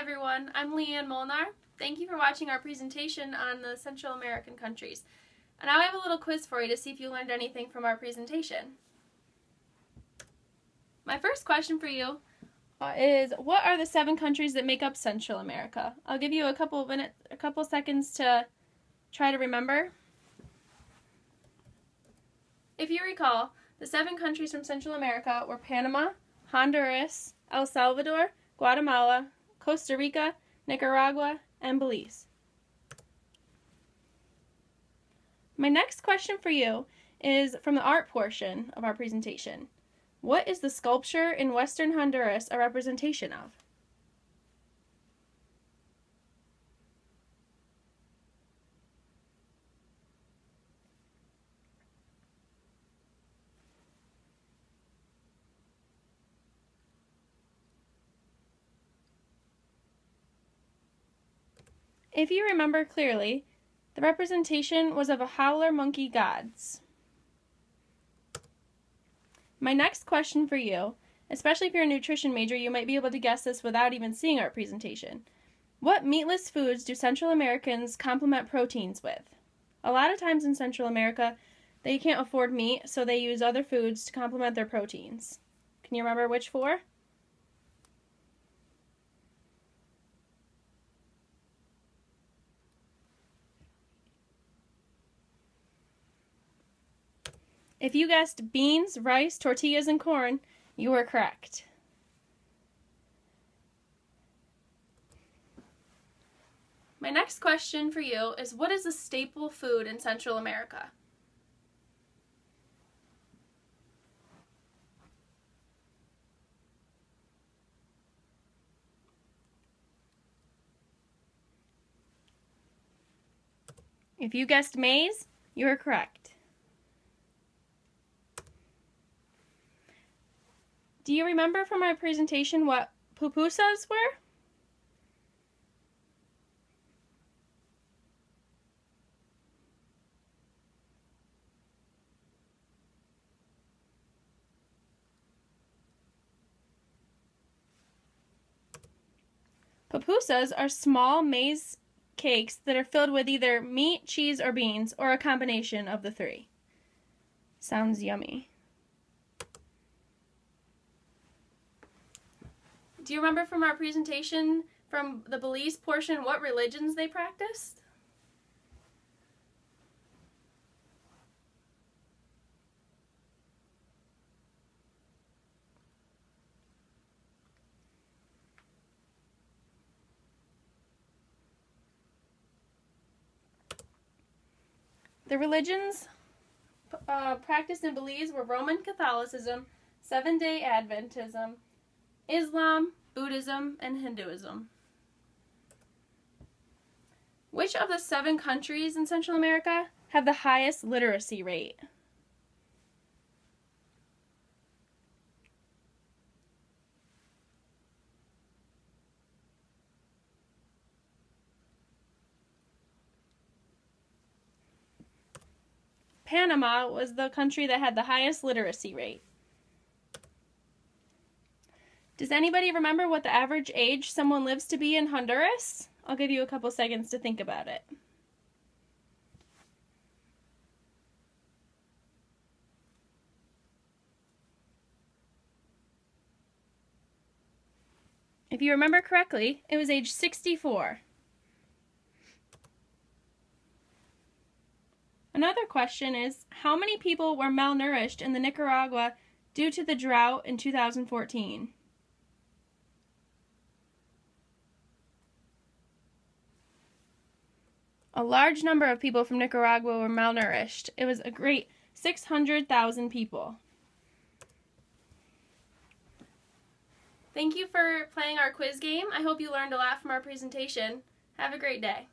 everyone, I'm Leanne Molnar. Thank you for watching our presentation on the Central American countries. And now I have a little quiz for you to see if you learned anything from our presentation. My first question for you is, what are the 7 countries that make up Central America? I'll give you a couple seconds to try to remember. If you recall, the 7 countries from Central America were Panama, Honduras, El Salvador, Guatemala, Costa Rica, Nicaragua, and Belize. My next question for you is from the art portion of our presentation. What is the sculpture in Western Honduras a representation of? If you remember clearly, the representation was of a howler monkey gods. My next question for you, especially if you're a nutrition major, you might be able to guess this without even seeing our presentation. What meatless foods do Central Americans complement proteins with? A lot of times in Central America, they can't afford meat, so they use other foods to complement their proteins. Can you remember which 4? If you guessed beans, rice, tortillas, and corn, you were correct. My next question for you is, what is a staple food in Central America? If you guessed maize, you were correct. Do you remember from our presentation what pupusas were? Pupusas are small maize cakes that are filled with either meat, cheese, or beans, or a combination of the 3. Sounds yummy. Do you remember from our presentation from the Belize portion what religions they practiced? The religions practiced in Belize were Roman Catholicism, Seventh-day Adventism, Islam, Buddhism, and Hinduism. Which of the 7 countries in Central America have the highest literacy rate? Panama was the country that had the highest literacy rate. Does anybody remember what the average age someone lives to be in Honduras? I'll give you a couple seconds to think about it. If you remember correctly, it was age 64. Another question is, how many people were malnourished in the Nicaragua due to the drought in 2014? A large number of people from Nicaragua were malnourished. It was a great 600,000 people. Thank you for playing our quiz game. I hope you learned a lot from our presentation. Have a great day.